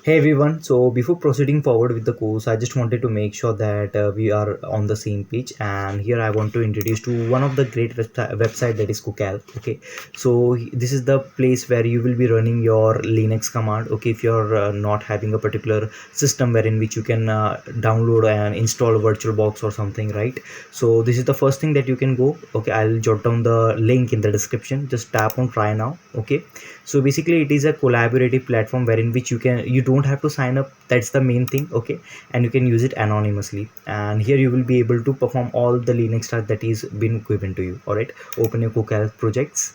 Hey everyone, so before proceeding forward with the course, I just wanted to make sure that we are on the same page. And here I want to introduce to one of the great website that is CoCalc. Okay, so this is the place where you will be running your Linux command. Okay, if you're not having a particular system wherein which you can download and install a VirtualBox or something, right? So this is the first thing that you can go. Okay, I'll jot down the link in the description. Just tap on try now. Okay, so basically it is a collaborative platform wherein which you don't have to sign up. That's the main thing. Okay, and you can use it anonymously, and here you will be able to perform all the Linux tasks that is been given to you. All right, open your CoCalc projects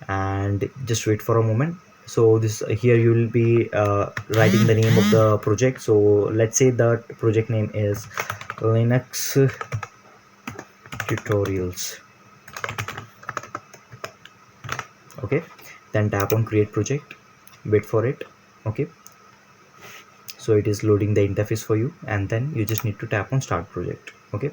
and just wait for a moment. So this here you will be writing the name of the project. So let's say the project name is Linux tutorials. Okay, then tap on create project, wait for it. Okay, so it is loading the interface for you, and then you just need to tap on start project. Okay,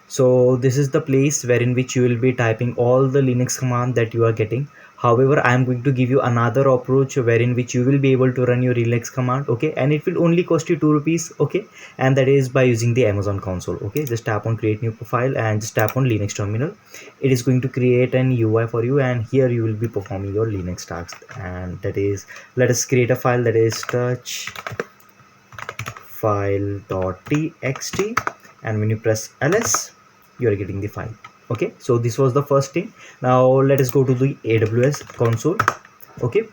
so this is the place wherein which you will be typing all the Linux command that you are getting. However, I am going to give you another approach wherein which you will be able to run your Linux command. Okay, and it will only cost you 2 rupees. Okay, and that is by using the Amazon console. Okay, just tap on create new profile and just tap on Linux terminal. It is going to create an UI for you, and here you will be performing your Linux tasks. And that is, let us create a file that is touch file.txt, and when you press ls you are getting the file. Okay, so this was the first thing. Now let us go to the AWS console. Okay,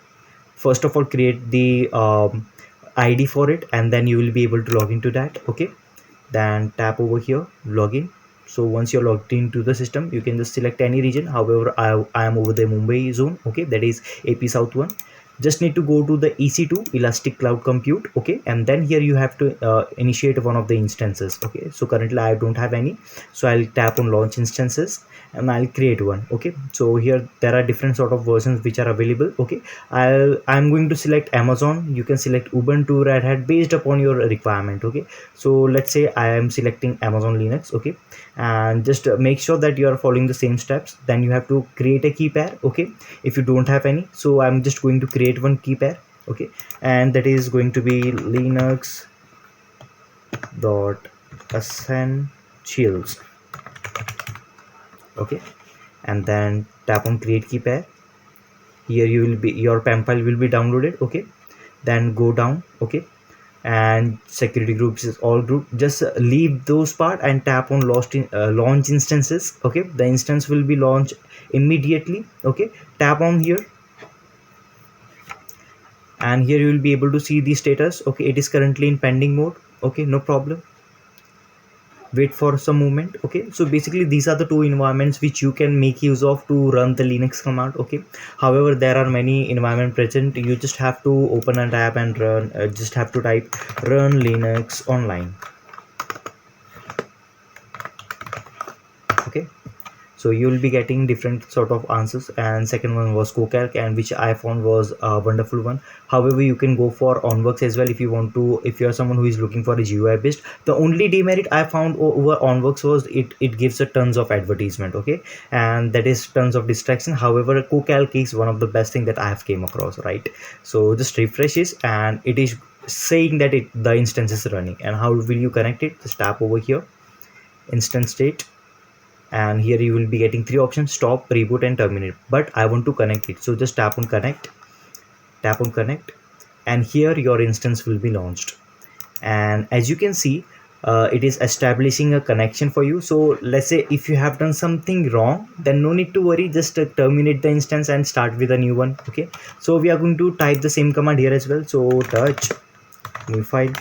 first of all create the id for it, and then you will be able to log into that. Okay, then tap over here login. So once you're logged into the system, you can just select any region. However, I am over the Mumbai zone. Okay, that is AP South 1. Just need to go to the EC2 Elastic Cloud Compute. Okay, and then here you have to initiate one of the instances. Okay, so currently I don't have any, so I'll tap on launch instances and I'll create one. Okay, so here there are different sort of versions which are available. Okay, I'm going to select Amazon. You can select Ubuntu, Red Hat based upon your requirement. Okay, so let's say I am selecting Amazon Linux. Okay, and just make sure that you are following the same steps. Then you have to create a key pair. Okay, if you don't have any, so I'm just going to create one key pair. Okay, and that is going to be linux dot essentials. Okay, and then tap on create key pair. Here you will be, your PAM file will be downloaded. Okay, then go down. Okay, and security groups is all group. Just leave those part and tap on launch instances. Okay, the instance will be launched immediately. Okay, tap on here, and here you will be able to see the status. Okay, it is currently in pending mode. Okay, no problem, wait for some moment. Okay, so basically these are the two environments which you can make use of to run the Linux command. Okay, however there are many environment present. You just have to open an app and run, just have to type run Linux online. Okay, so you will be getting different sort of answers, and second one was CoCalc, and which I found was a wonderful one. However, you can go for onworks as well if you want to, if you are someone who is looking for a GUI based. The only demerit I found over onworks was it gives a tons of advertisement. Okay, and that is tons of distraction. However, CoCalc is one of the best thing that I have came across, right? So just refreshes and it is saying that the instance is running. And how will you connect it? Just tap over here, instance state, and here you will be getting three options: stop, reboot, and terminate. But I want to connect it, so just tap on connect, tap on connect, and here your instance will be launched. And as you can see, it is establishing a connection for you. So let's say if you have done something wrong, then no need to worry, just terminate the instance and start with a new one. Okay, so we are going to type the same command here as well. So touch new file,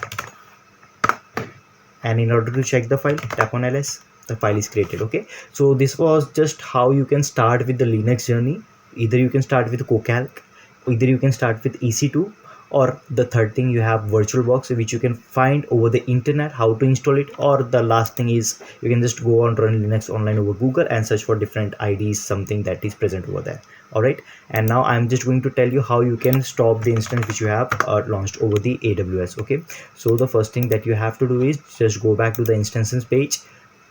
and in order to check the file, tap on ls. The file is created. Okay, so this was just how you can start with the Linux journey. Either you can start with CoCalc, either you can start with EC2, or the third thing, you have VirtualBox, which you can find over the internet how to install it. Or the last thing is you can just go on run Linux online over Google and search for different IDs, something that is present over there. All right, and now I'm just going to tell you how you can stop the instance which you have launched over the AWS. Okay, so the first thing that you have to do is just go back to the instances page,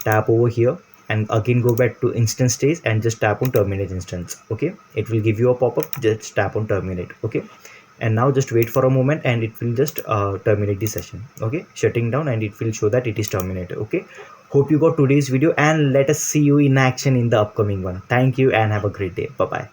tap over here, and again go back to instance stage and just tap on terminate instance. Okay, it will give you a pop-up, just tap on terminate. Okay, and now just wait for a moment and it will just terminate the session. Okay, shutting down, and it will show that it is terminated. Okay, hope you got today's video, and let us see you in action in the upcoming one. Thank you and have a great day. Bye bye.